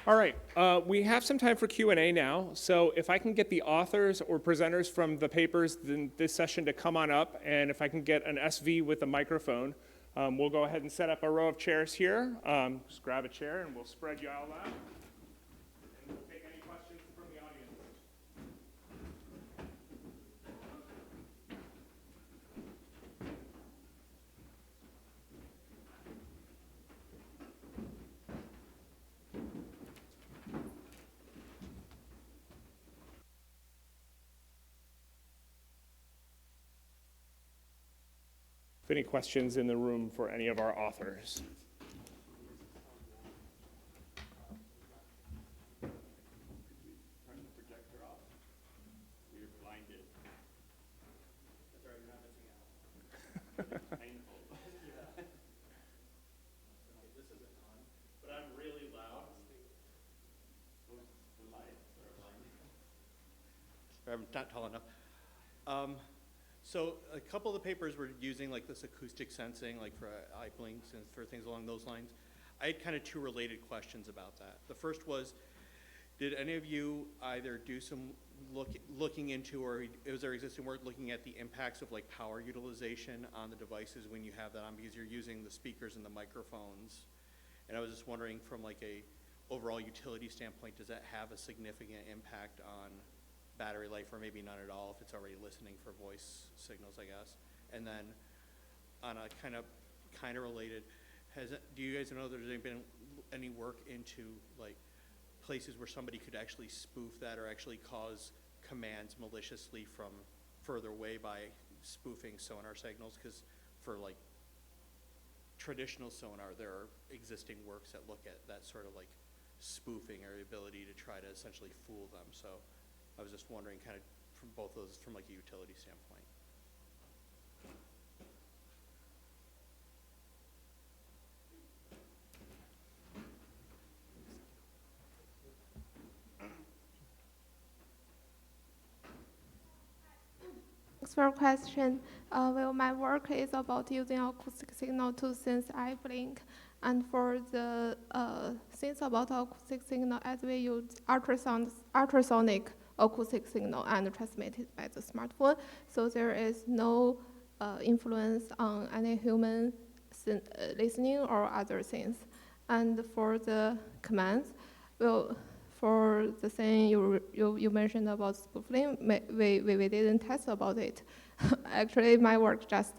All right, we have some time for Q&A now. So if I can get the authors or presenters from the papers in this session to come on up, and if I can get an SV with a microphone, we'll go ahead and set up a row of chairs here. Just grab a chair and we'll spread you all out. And we'll take any questions from the audience. If any questions in the room for any of our authors? Turn the projector off. We're blinded. That's all right, you're not missing out. It's painful. Yeah. This isn't on, but I'm really loud. The lights are blinding. I'm not tall enough. So a couple of the papers were using like this acoustic sensing, like for eye blinks and for things along those lines. I had kind of two related questions about that. The first was, did any of you either do some looking into, or is there existing work looking at the impacts of like power utilization on the devices when you have that on, because you're using the speakers and the microphones? And I was just wondering, from like a overall utility standpoint, does that have a significant impact on battery life, or maybe none at all if it's already listening for voice signals, I guess? And then on a kind of related, do you guys know there's been any work into like places where somebody could actually spoof that or actually cause commands maliciously from further away by spoofing sonar signals? Because for like traditional sonar, there are existing works that look at that sort of like spoofing or ability to try to essentially fool them. So I was just wondering, kind of from both those, from like a utility standpoint. Thanks for your question. Well, my work is about using acoustic signal to sense eye blink. And for the things about acoustic signal, as we use ultrasonic acoustic signal and transmitted by the smartphone, so there is no influence on any human listening or other things. And for the commands, well, for the thing you mentioned about spoofing, we didn't test about it. Actually, my work just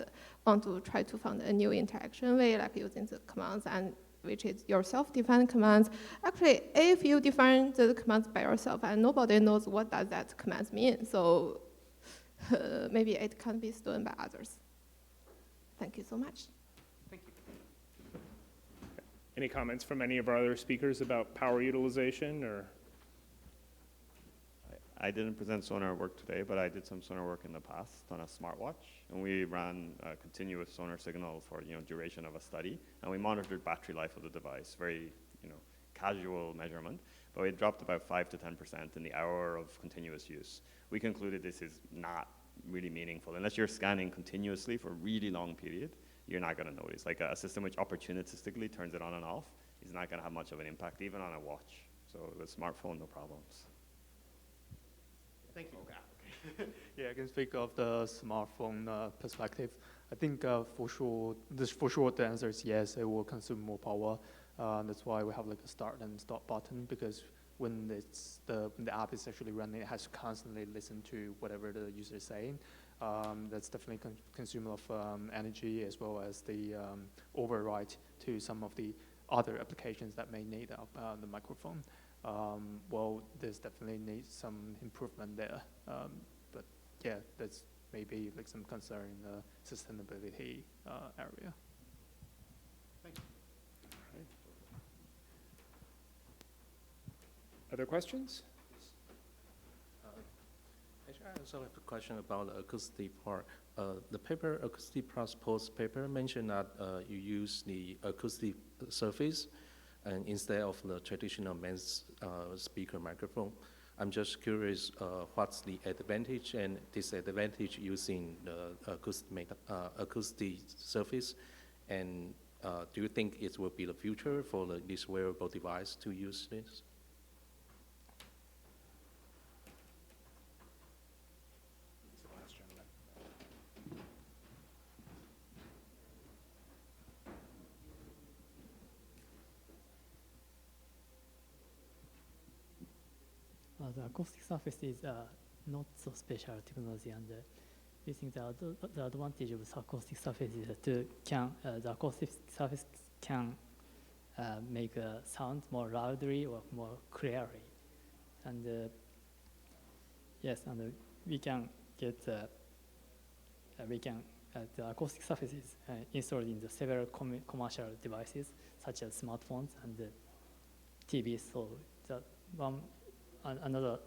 want to try to find a new interaction way, like using the commands, and which is your self-defined commands. Actually, if you define the commands by yourself and nobody knows what does that commands mean, so maybe it can be stolen by others. Thank you so much. Thank you. Any comments from any of our other speakers about power utilization or? I didn't present sonar work today, but I did some sonar work in the past on a smartwatch, and we ran a continuous sonar signal for duration of a study, and we monitored battery life of the device, very casual measurement, but it dropped about 5 to 10% in the hour of continuous use. We concluded this is not really meaningful unless you're scanning continuously for a really long period. You're not going to notice. Like a system which opportunistically turns it on and off is not going to have much of an impact, even on a watch. So with a smartphone, no problems. Thank you. Okay. Yeah, I can speak of the smartphone perspective. I think for sure the answer is yes, it will consume more power. That's why we have like a start and stop button, because when the app is actually running, it has to constantly listen to whatever the user is saying. That's definitely consume of energy, as well as the override to some of the other applications that may need the microphone. Well, there's definitely needs some improvement there, but yeah, that's maybe like some concern in the sustainability area. Thank you. All right. Other questions? Actually, I also have a question about the acoustic part. The paper, Acoustic Plus Post paper, mentioned that you use the acoustic surface and instead of the traditional mains speaker microphone. I'm just curious, what's the advantage and disadvantage using the acoustic surface, and do you think it will be the future for this wearable device to use this? the acoustic surface is not so special technology, and we think the advantage of the acoustic surface is that the acoustic surface can make sound more loudly or more clearly, and yes, and we can get the acoustic surfaces installed in the several commercial devices such as smartphones and TVs. So that another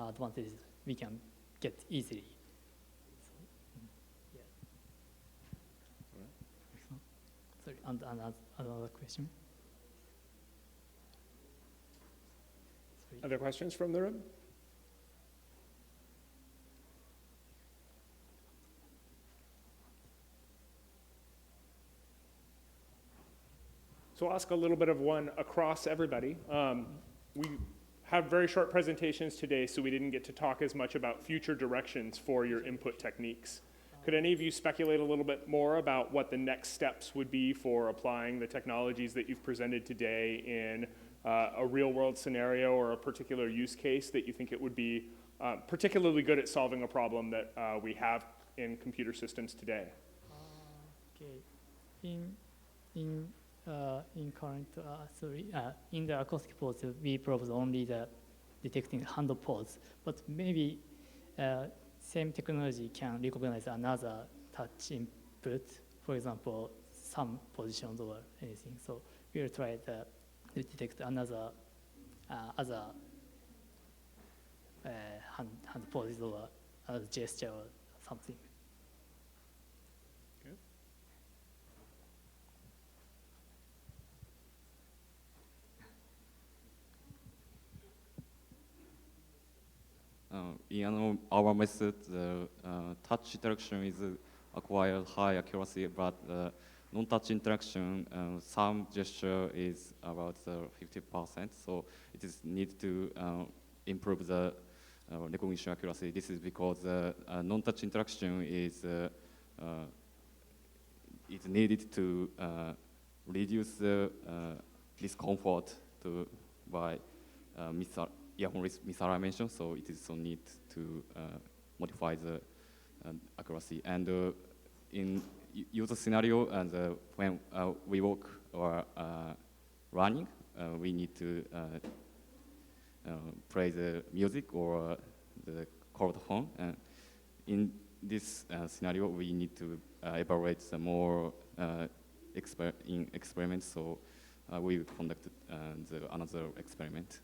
advantage is we can get easily. So, yeah. Sorry, and another question. Sorry. Other questions from the room? So I'll ask a little bit of one across everybody. We have very short presentations today, so we didn't get to talk as much about future directions for your input techniques. Could any of you speculate a little bit more about what the next steps would be for applying the technologies that you've presented today in a real-world scenario or a particular use case that you think it would be particularly good at solving a problem that we have in computer systems today? Okay. In current, in the acoustic ports, we propose only the detecting hand ports, but maybe same technology can recognize another touch input, for example, some positions or anything. So we'll try to detect another other hand poses or other gesture or something. In our method, the touch interaction is acquired high accuracy, but non-touch interaction, some gesture is about 50%. So it is need to improve the recognition accuracy. This is because non-touch interaction is needed to reduce the discomfort by earphone misalignment, so it is so need to modify the accuracy. And in user scenario, and when we work or running, we need to play the music or the cold phone. And in this scenario, we need to evaluate some more experiments. So we conducted another experiment.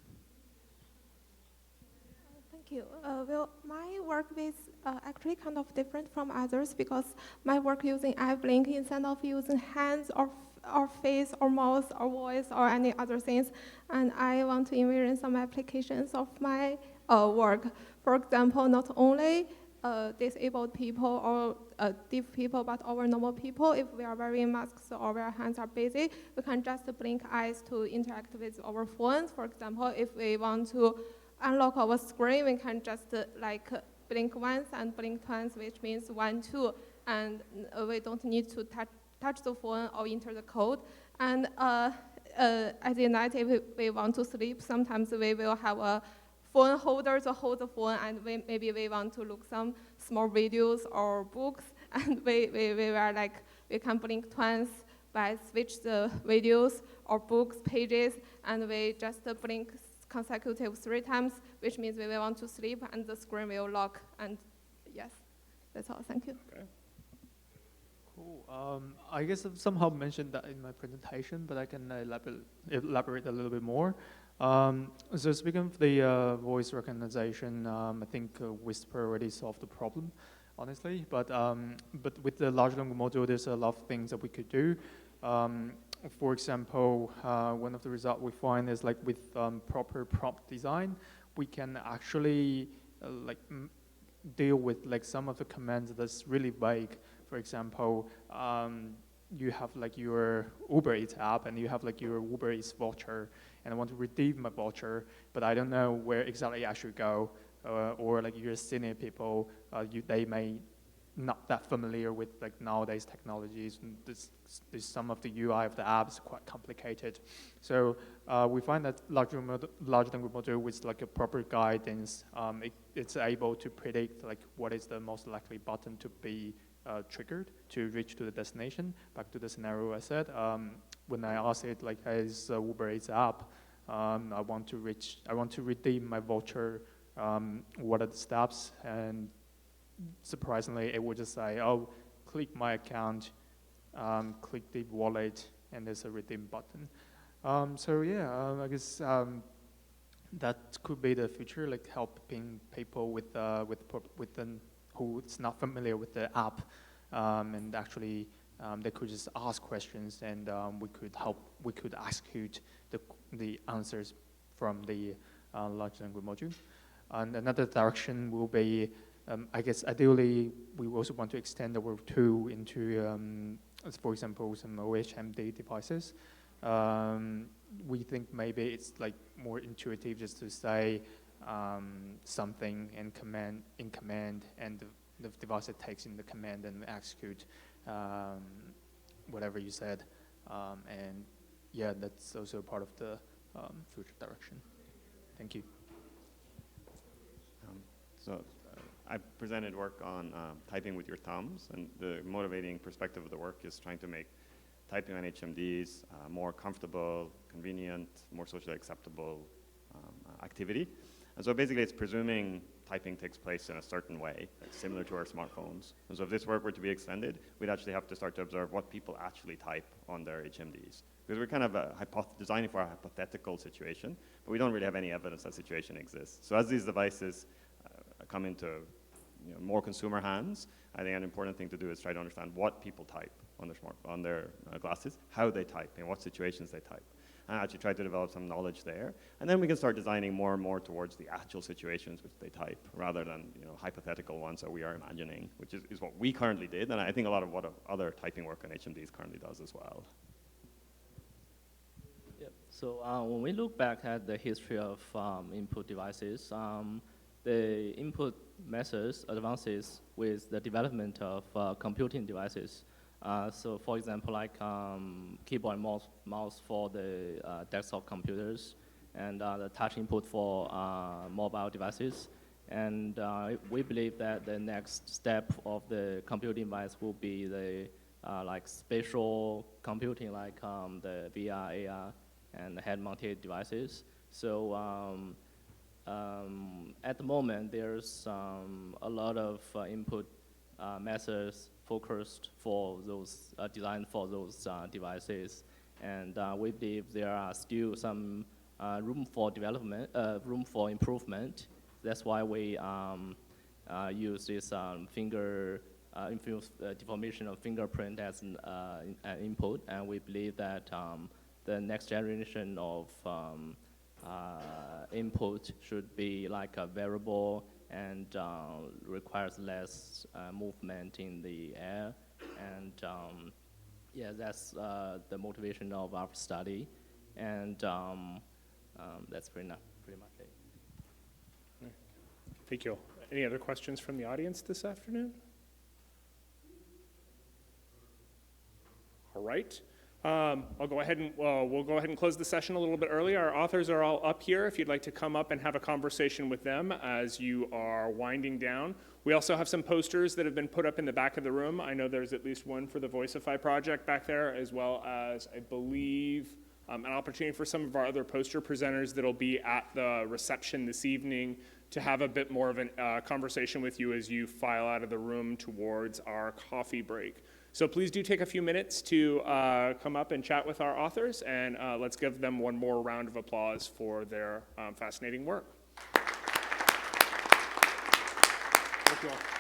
Thank you. Well, my work is actually kind of different from others because my work using eye blink instead of using hands or face or mouth or voice or any other things. And I want to envision some applications of my work. For example, not only disabled people or deaf people, but our normal people, if we are wearing masks or our hands are busy, we can just blink eyes to interact with our phones. For example, if we want to unlock our screen, we can just blink once and blink twice, which means 1, 2, and we don't need to touch the phone or enter the code. And at the night, if we want to sleep, sometimes we will have a phone holder to hold the phone, and maybe we want to look some small videos or books, and we can blink twice by switch the videos or books pages, and we just blink consecutive 3 times, which means we will want to sleep and the screen will lock. And yes, that's all. Thank you. Okay. Cool. I guess I've somehow mentioned that in my presentation, but I can elaborate a little bit more. So speaking of the voice recognition, I think Whisper already solved the problem, honestly. But with the large language model, there's a lot of things that we could do. For example, one of the results we find is with proper prompt design, we can actually deal with some of the commands that's really vague. For example, you have your Uber Eats app and you have your Uber Eats voucher, and I want to redeem my voucher, but I don't know where exactly I should go. Or you're senior people, they may not that familiar with like nowadays technologies. And some of the UI of the app is quite complicated. So we find that large language model with like a proper guidance, it's able to predict like what is the most likely button to be triggered to reach to the destination. Back to the scenario I said, when I asked it like, hey, is Uber Eats app, I want to redeem my voucher, what are the steps? And surprisingly, it would just say, oh, click my account, click the wallet, and there's a redeem button. So yeah, I guess that could be the future, like helping people who's not familiar with the app, and actually they could just ask questions, and we could execute the answers from the large language module. And another direction will be, I guess ideally, we also want to extend our tool into, for example, some OHMD devices. We think maybe it's like more intuitive just to say something in command, and the device that takes in the command and execute whatever you said. And yeah, that's also part of the future direction. Thank you. I presented work on typing with your thumbs, and the motivating perspective of the work is trying to make typing on HMDs more comfortable, convenient, more socially acceptable activity. And so basically it's presuming typing takes place in a certain way, similar to our smartphones. And so if this work were to be extended, we'd actually have to start to observe what people actually type on their HMDs. Because we're kind of designing for a hypothetical situation, but we don't really have any evidence that situation exists. So as these devices come into more consumer hands, I think an important thing to do is try to understand what people type on their glasses, how they type, in what situations they type, and actually try to develop some knowledge there. And then we can start designing more and more towards the actual situations which they type, rather than hypothetical ones that we are imagining, which is what we currently did, and I think a lot of what other typing work on HMDs currently does as well. Yep. So when we look back at the history of input devices, the input methods advances with the development of computing devices. So for example, like keyboard and mouse for the desktop computers, and the touch input for mobile devices. And we believe that the next step of the computing device will be the like spatial computing, like the VR, AR, and head-mounted devices. So at the moment, there's a lot of input methods focused for those, designed for those devices. And we believe there are still some room for development, room for improvement. That's why we use this deformation of fingerprint as an input. And we believe that the next generation of input should be like a variable and requires less movement in the air. And yeah, that's the motivation of our study. And that's pretty much it. Thank you. Any other questions from the audience this afternoon? All right. We'll go ahead and close the session a little bit early. Our authors are all up here if you'd like to come up and have a conversation with them as you are winding down. We also have some posters that have been put up in the back of the room. I know there's at least one for the Voicify project back there, as well as, I believe, an opportunity for some of our other poster presenters that'll be at the reception this evening to have a bit more of a conversation with you as you file out of the room towards our coffee break. So please do take a few minutes to come up and chat with our authors, and let's give them one more round of applause for their fascinating work. Thank you all.